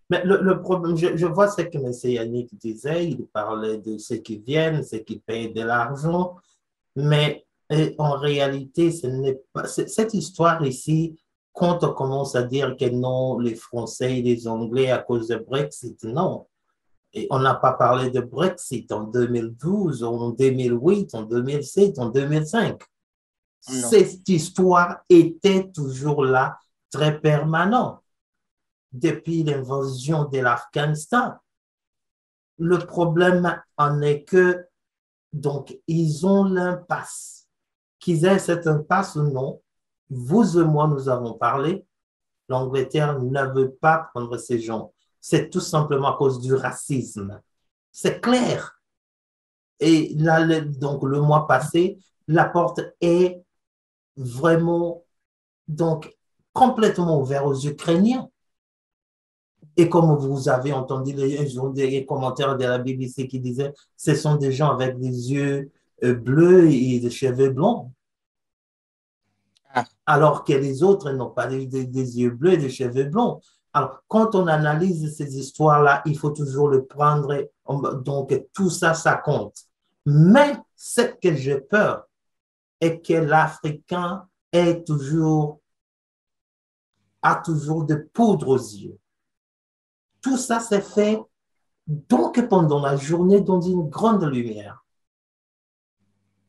Mais le problème, je vois ce que M. Yannick disait, il parlait de ceux qui viennent, ceux qui payent de l'argent, mais en réalité, ce n'est pas cette histoire ici, quand on commence à dire que non, les Français et les Anglais à cause de Brexit, non. Et on n'a pas parlé de Brexit en 2012, en 2008, en 2007, en 2005. Non. Cette histoire était toujours là, très permanente. Depuis l'invasion de l'Afghanistan. Le problème en est que, donc, ils ont l'impasse. Qu'ils aient cette impasse ou non, vous et moi, nous avons parlé, l'Angleterre ne veut pas prendre ces gens. C'est tout simplement à cause du racisme. C'est clair. Et là, donc, le mois passé, la porte est vraiment, donc, complètement ouverte aux Ukrainiens. Et comme vous avez entendu les commentaires de la BBC qui disaient ce sont des gens avec des yeux bleus et des cheveux blancs. Alors que les autres n'ont pas des yeux bleus et des cheveux blancs. Alors, quand on analyse ces histoires-là, il faut toujours le prendre. Donc, tout ça, ça compte. Mais ce que j'ai peur est que l'Africain a toujours de poudre aux yeux. Tout ça s'est fait donc pendant la journée dans une grande lumière.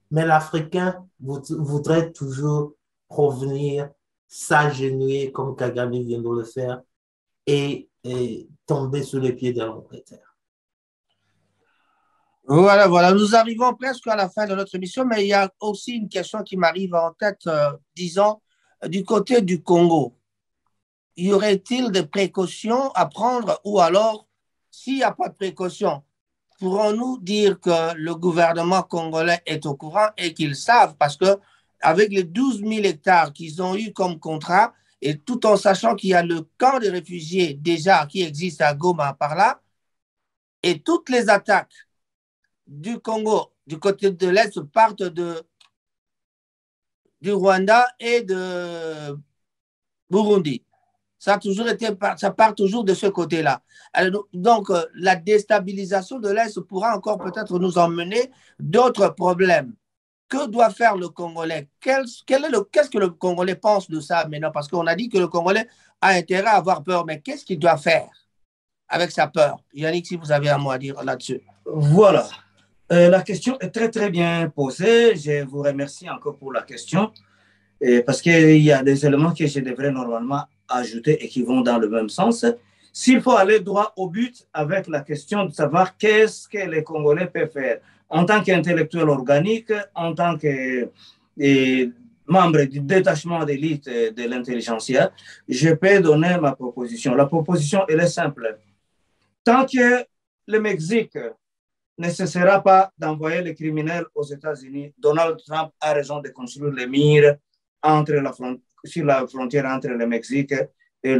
Mais l'Africain voudrait toujours revenir, s'agenouiller comme Kagame vient de le faire et tomber sous les pieds de l'Angleterre. Voilà. Nous arrivons presque à la fin de notre émission, mais il y a aussi une question qui m'arrive en tête, disons, du côté du Congo. Y aurait-il des précautions à prendre ou alors, s'il n'y a pas de précautions, pourrons-nous dire que le gouvernement congolais est au courant et qu'ils savent parce qu'avec les 12 000 hectares qu'ils ont eu comme contrat et tout en sachant qu'il y a le camp de réfugiés déjà qui existe à Goma par là et toutes les attaques du Congo du côté de l'Est partent du Rwanda et de Burundi. Ça a toujours été, ça part toujours de ce côté-là. Donc, la déstabilisation de l'Est pourra encore peut-être nous emmener d'autres problèmes. Que doit faire le Congolais? Qu'est-ce que le Congolais pense de ça maintenant? Parce qu'on a dit que le Congolais a intérêt à avoir peur, mais qu'est-ce qu'il doit faire avec sa peur? Yannick, si vous avez un mot à dire là-dessus. Voilà. La question est très, très bien posée. Je vous remercie encore pour la question. Parce qu'il y a des éléments que je devrais normalement ajouter et qui vont dans le même sens. S'il faut aller droit au but avec la question de savoir qu'est-ce que les Congolais peuvent faire en tant qu'intellectuel organique, en tant que membre du détachement d'élite de l'intelligentsia, je peux donner ma proposition. La proposition, elle est simple. Tant que le Mexique ne cessera pas d'envoyer les criminels aux États-Unis, Donald Trump a raison de construire les murs sur la frontière entre le Mexique et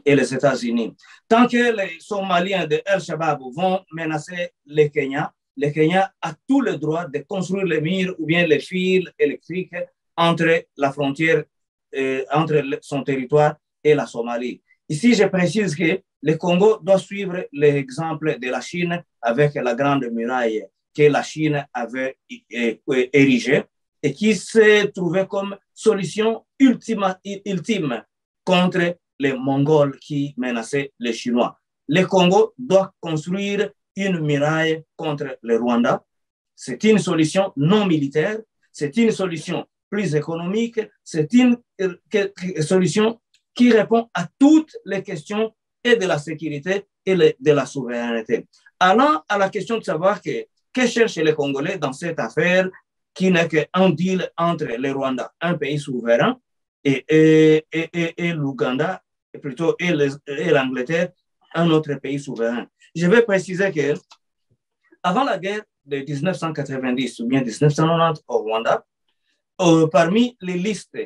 les États-Unis. Tant que les Somaliens de El-Shabaab vont menacer le Kenya a tout le droit de construire les murs ou bien les fils électriques entre la frontière, entre son territoire et la Somalie. Ici, je précise que le Congo doit suivre l'exemple de la Chine avec la Grande Muraille que la Chine avait érigée et qui s'est trouvée comme solution ultime contre les Mongols qui menaçaient les Chinois. Le Congo doit construire une muraille contre le Rwanda. C'est une solution non militaire, c'est une solution plus économique, c'est une solution qui répond à toutes les questions et de la sécurité et de la souveraineté. Allant à la question de savoir que cherchent les Congolais dans cette affaire qui n'est qu'un deal entre le Rwanda, un pays souverain, et l'Ouganda, plutôt, et l'Angleterre, un autre pays souverain. Je vais préciser que avant la guerre de 1990 ou bien 1990 au Rwanda, parmi les listes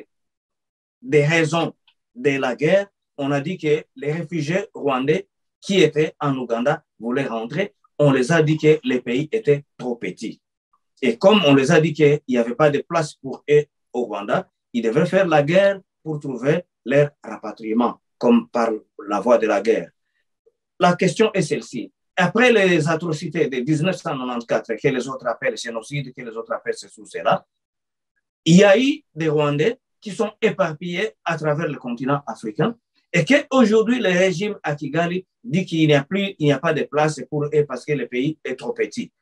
des raisons de la guerre, on a dit que les réfugiés rwandais qui étaient en Ouganda voulaient rentrer. On les a dit que les pays étaient trop petits. Et comme on les a dit qu'il n'y avait pas de place pour eux au Rwanda, ils devaient faire la guerre pour trouver leur rapatriement, comme par la voie de la guerre. La question est celle-ci. Après les atrocités de 1994, que les autres appellent génocide, que les autres appellent ceci ou cela, il y a eu des Rwandais qui sont éparpillés à travers le continent africain et qu'aujourd'hui, le régime à Kigali dit qu'il n'y a pas de place pour eux parce que le pays est trop petit.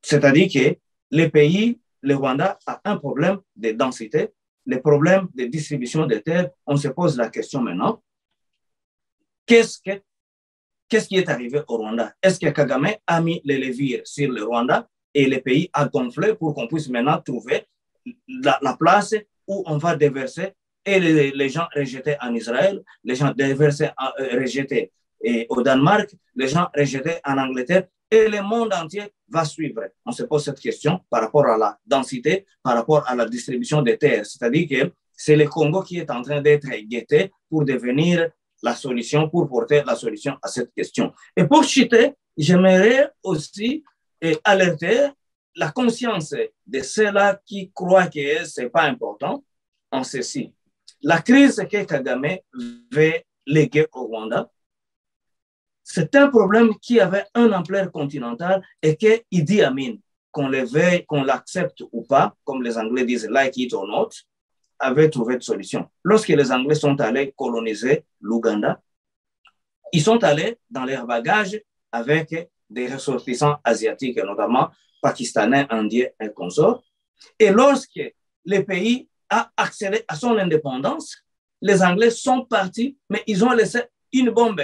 C'est-à-dire que le Rwanda a un problème de densité, le problème de distribution des terres. On se pose la question maintenant, qu'est-ce qui est arrivé au Rwanda? Est-ce que Kagame a mis les leviers sur le Rwanda et le pays a gonflé pour qu'on puisse maintenant trouver la place où on va déverser et les gens rejetés en Israël, les gens rejetés au Danemark, les gens rejetés en Angleterre, et le monde entier va suivre. On se pose cette question par rapport à la densité, par rapport à la distribution des terres. C'est-à-dire que c'est le Congo qui est en train d'être guetté pour devenir la solution, pour porter la solution à cette question. Et pour chuter, j'aimerais aussi alerter la conscience de ceux-là qui croient que ce n'est pas important en ceci. La crise que Kagame veut léguer au Rwanda, c'est un problème qui avait une ampleur continentale et que Idi Amin, qu'on le veuille, qu'on l'accepte ou pas, comme les Anglais disent like it or not, avait trouvé de solution. Lorsque les Anglais sont allés coloniser l'Ouganda, ils sont allés dans leur bagage avec des ressortissants asiatiques, notamment pakistanais, indiens et consorts. Et lorsque le pays a accédé à son indépendance, les Anglais sont partis, mais ils ont laissé une bombe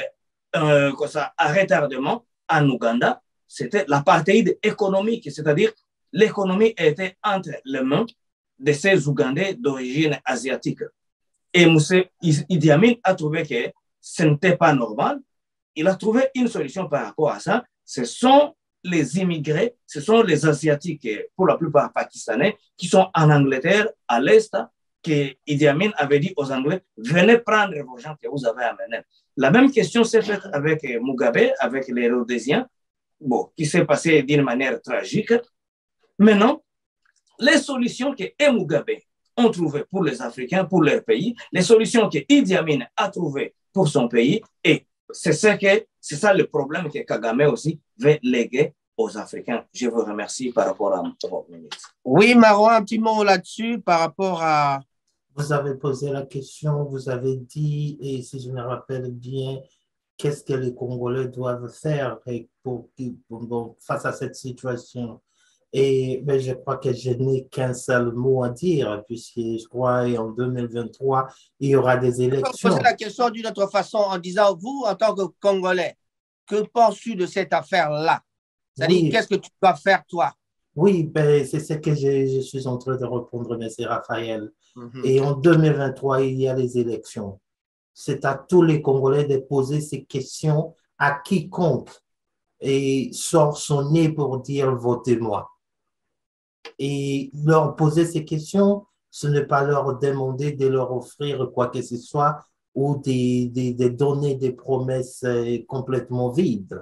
à retardement en Ouganda. C'était l'apartheid économique, c'est-à-dire l'économie était entre les mains de ces Ougandais d'origine asiatique. Et M. Idi Amin a trouvé que ce n'était pas normal. Il a trouvé une solution par rapport à ça. Ce sont les immigrés, ce sont les Asiatiques, pour la plupart pakistanais, qui sont en Angleterre, à l'Est, que Idi Amin avait dit aux Anglais, venez prendre vos gens que vous avez amenés. La même question s'est faite avec Mugabe, avec les Rhodésiens, bon, qui s'est passé d'une manière tragique. Maintenant, les solutions que Mugabe ont trouvées pour les Africains, pour leur pays, les solutions que Idi Amin a trouvées pour son pays, et c'est ça le problème que Kagame aussi veut léguer aux Africains. Je vous remercie par rapport à votre ministre. Oui, Marouane, un petit mot là-dessus par rapport à... Vous avez posé la question, vous avez dit, et si je me rappelle bien, qu'est-ce que les Congolais doivent faire face à cette situation. Et ben, je crois que je n'ai qu'un seul mot à dire, puisque je crois qu'en 2023, il y aura des élections. Je vais poser la question d'une autre façon en disant, vous, en tant que Congolais, que penses-tu de cette affaire-là? C'est-à-dire, qu'est-ce que tu dois faire, toi? Oui, ben, c'est ce que je suis en train de répondre, M. Raphaël. Et en 2023, il y a les élections. C'est à tous les Congolais de poser ces questions à quiconque et sort son nez pour dire votez-moi. Et leur poser ces questions, ce n'est pas leur demander de leur offrir quoi que ce soit ou de donner des promesses complètement vides.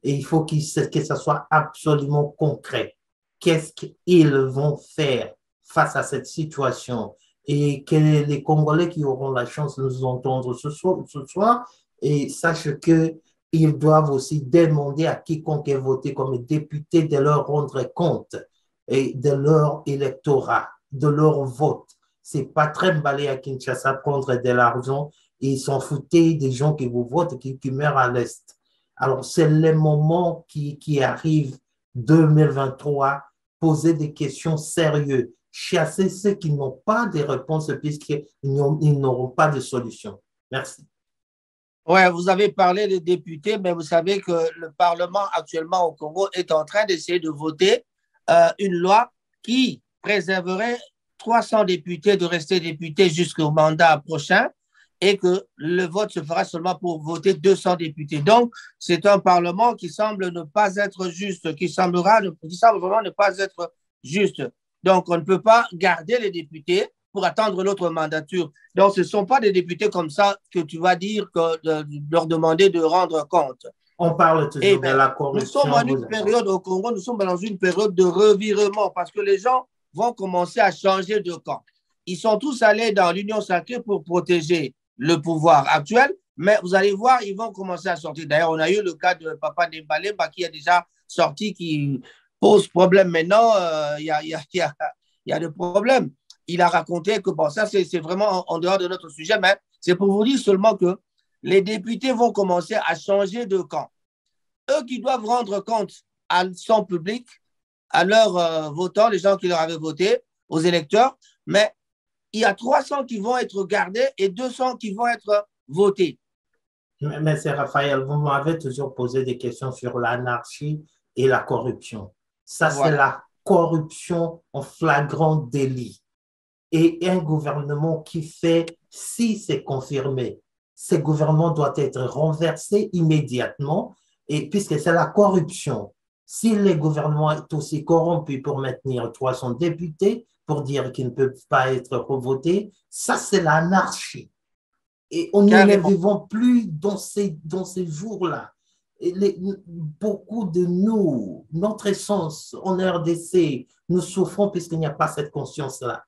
Et il faut que ça soit absolument concret. Qu'est-ce qu'ils vont faire face à cette situation? Et que les Congolais qui auront la chance de nous entendre ce soir et sachent qu'ils doivent aussi demander à quiconque est voté comme député de leur rendre compte et de leur électorat, de leur vote. C'est pas trimballer à Kinshasa, prendre de l'argent et s'en foutre des gens qui vous votent, qui meurent à l'Est. Alors, c'est le moment qui arrive 2023, poser des questions sérieuses, chasser ceux qui n'ont pas de réponse puisqu'ils n'auront pas de solution. Merci. Oui, vous avez parlé des députés, mais vous savez que le Parlement actuellement au Congo est en train d'essayer de voter une loi qui préserverait 300 députés de rester députés jusqu'au mandat prochain et que le vote se fera seulement pour voter 200 députés. Donc, c'est un Parlement qui semble ne pas être juste, qui semble vraiment ne pas être juste. Donc, on ne peut pas garder les députés pour attendre l'autre mandature. Donc, ce ne sont pas des députés comme ça que tu vas dire de leur demander de rendre compte. On parle toujours de la corruption. Nous sommes dans une période au Congo, nous sommes dans une période de revirement parce que les gens vont commencer à changer de camp. Ils sont tous allés dans l'Union sacrée pour protéger le pouvoir actuel, mais vous allez voir, ils vont commencer à sortir. D'ailleurs, on a eu le cas de Papa Dembalemba qui est déjà sorti, qui pose problème maintenant. Il y a des problèmes. Il a raconté que, bon, ça, c'est vraiment en dehors de notre sujet, mais c'est pour vous dire seulement que les députés vont commencer à changer de camp. Eux qui doivent rendre compte à son public, à leurs votants, les gens qui leur avaient voté, aux électeurs, mais il y a 300 qui vont être gardés et 200 qui vont être votés. Mais c'est Raphaël, vous m'avez toujours posé des questions sur l'anarchie et la corruption. Ça, voilà. C'est la corruption en flagrant délit. Et un gouvernement qui fait, si c'est confirmé, ce gouvernement doit être renversé immédiatement, et puisque c'est la corruption. Si le gouvernement est aussi corrompu pour maintenir 300 députés, pour dire qu'ils ne peuvent pas être revotés, ça c'est l'anarchie. Et on ne vivons plus dans ces jours-là. Beaucoup de nous, notre essence en RDC, nous souffrons puisqu'il n'y a pas cette conscience-là.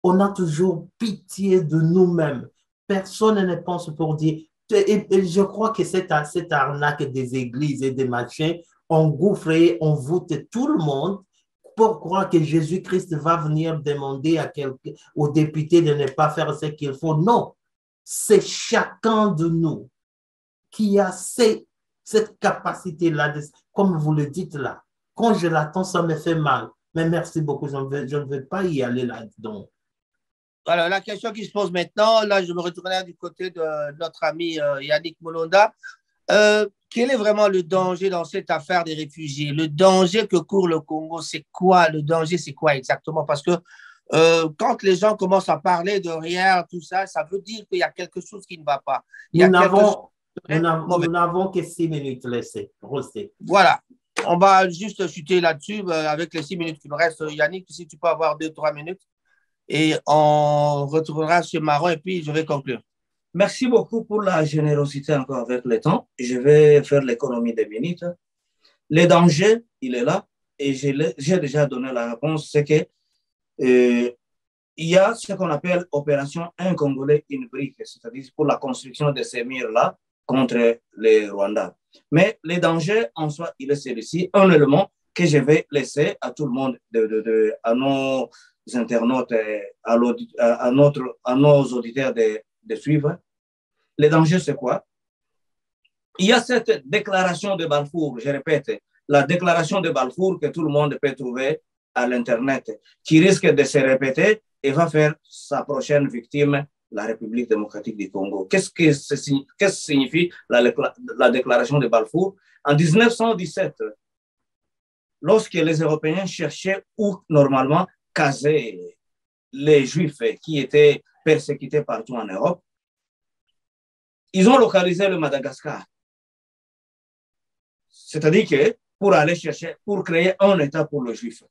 On a toujours pitié de nous-mêmes. Personne ne pense pour dire. Et je crois que cette arnaque des églises et des machins engouffre et envoûte tout le monde pour croire que Jésus-Christ va venir demander aux députés de ne pas faire ce qu'il faut. Non, c'est chacun de nous qui a cette capacité-là, comme vous le dites là. Quand je l'attends, ça me fait mal. Mais merci beaucoup, je ne veux pas y aller là-dedans. Alors, la question qui se pose maintenant, là, je me retourne du côté de notre ami Yannick Mulonda. Quel est vraiment le danger dans cette affaire des réfugiés? Le danger que court le Congo, c'est quoi? Le danger, c'est quoi exactement? Parce que quand les gens commencent à parler de rien, tout ça, ça veut dire qu'il y a quelque chose qui ne va pas. Nous n'avons que 6 minutes laissées. Voilà. On va juste chuter là-dessus avec les 6 minutes qui me restent. Yannick, si tu peux avoir 2-3 minutes. Et on retournera sur Maron et puis je vais conclure. Merci beaucoup pour la générosité encore avec le temps. Je vais faire l'économie des minutes. Le danger, il est là et j'ai déjà donné la réponse, c'est que Et il y a ce qu'on appelle opération Un Congolais, une brique, c'est-à-dire pour la construction de ces murs-là contre les Rwandais. Mais les dangers en soi, il est celui-ci, un élément que je vais laisser à tout le monde, à nos internautes, à nos auditeurs de suivre. Les dangers, c'est quoi? Il y a cette déclaration de Balfour, je répète, la déclaration de Balfour que tout le monde peut trouver à l'Internet, qui risque de se répéter et va faire sa prochaine victime, la République démocratique du Congo. Qu'est-ce que signifie la déclaration de Balfour? En 1917, lorsque les Européens cherchaient où normalement caser les Juifs qui étaient persécutés partout en Europe, ils ont localisé le Madagascar. C'est-à-dire que pour aller chercher, pour créer un État pour le Juif.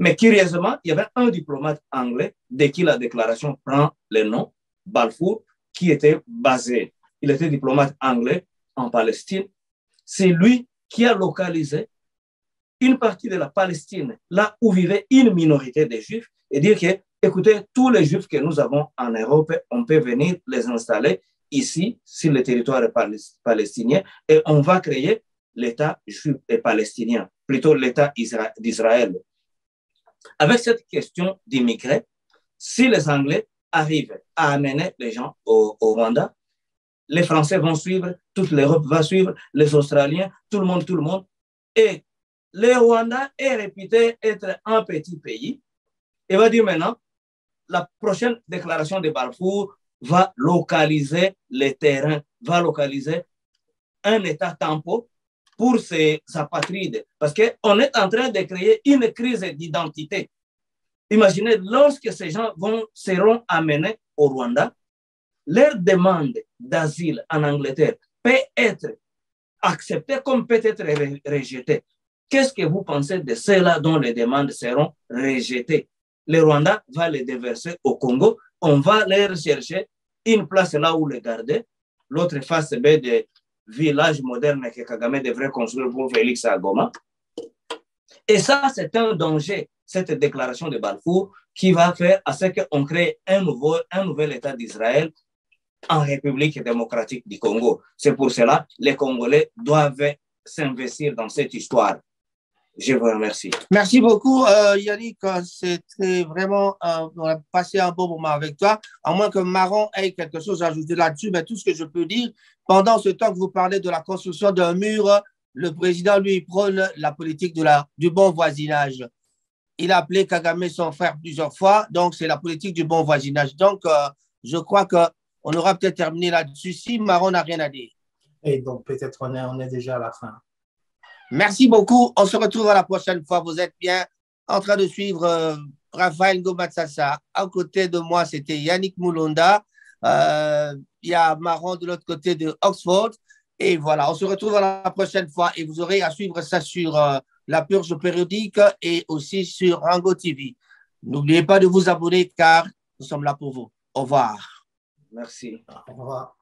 Mais curieusement, il y avait un diplomate anglais de qui la déclaration prend le nom, Balfour, qui était basé, il était diplomate anglais en Palestine. C'est lui qui a localisé une partie de la Palestine, là où vivait une minorité de Juifs, et dire que, écoutez, tous les Juifs que nous avons en Europe, on peut venir les installer ici, sur le territoire palestinien, et on va créer l'État juif et palestinien, plutôt l'État d'Israël. Avec cette question d'immigrés, si les Anglais arrivent à amener les gens au Rwanda, les Français vont suivre, toute l'Europe va suivre, les Australiens, tout le monde. Et le Rwanda est réputé être un petit pays. Et va dire maintenant, la prochaine déclaration de Balfour va localiser les terrains, va localiser un État tampon pour ces apatrides. Parce qu'on est en train de créer une crise d'identité. Imaginez, lorsque ces gens seront amenés au Rwanda, leur demande d'asile en Angleterre peut être acceptée comme peut être rejetée. Qu'est-ce que vous pensez de ceux-là dont les demandes seront rejetées? Le Rwanda va les déverser au Congo. On va leur chercher une place là où les garder. L'autre face B des villages modernes que Kagame devrait construire pour Félix à Goma. Et ça, c'est un danger, cette déclaration de Balfour, qui va faire à ce qu'on crée un nouvel État d'Israël en République démocratique du Congo. C'est pour cela que les Congolais doivent s'investir dans cette histoire. Je vous remercie. Merci beaucoup, Yannick. C'était vraiment, on a passé un bon moment avec toi. À moins que Maron ait quelque chose à ajouter là-dessus, mais tout ce que je peux dire, pendant ce temps que vous parlez de la construction d'un mur, le président, lui, prône la politique du bon voisinage. Il a appelé Kagame son frère plusieurs fois, donc c'est la politique du bon voisinage. Donc, je crois qu'on aura peut-être terminé là-dessus si Maron n'a rien à dire. Et donc, peut-être on est déjà à la fin. Merci beaucoup. On se retrouve à la prochaine fois. Vous êtes bien en train de suivre Raphaël Ngomatsasa. À côté de moi, c'était Yannick Mulonda. Il y a Maron de l'autre côté de Oxford. Et voilà, on se retrouve à la prochaine fois. Et vous aurez à suivre ça sur La Purge périodique et aussi sur Rango TV. N'oubliez pas de vous abonner car nous sommes là pour vous. Au revoir. Merci. Au revoir.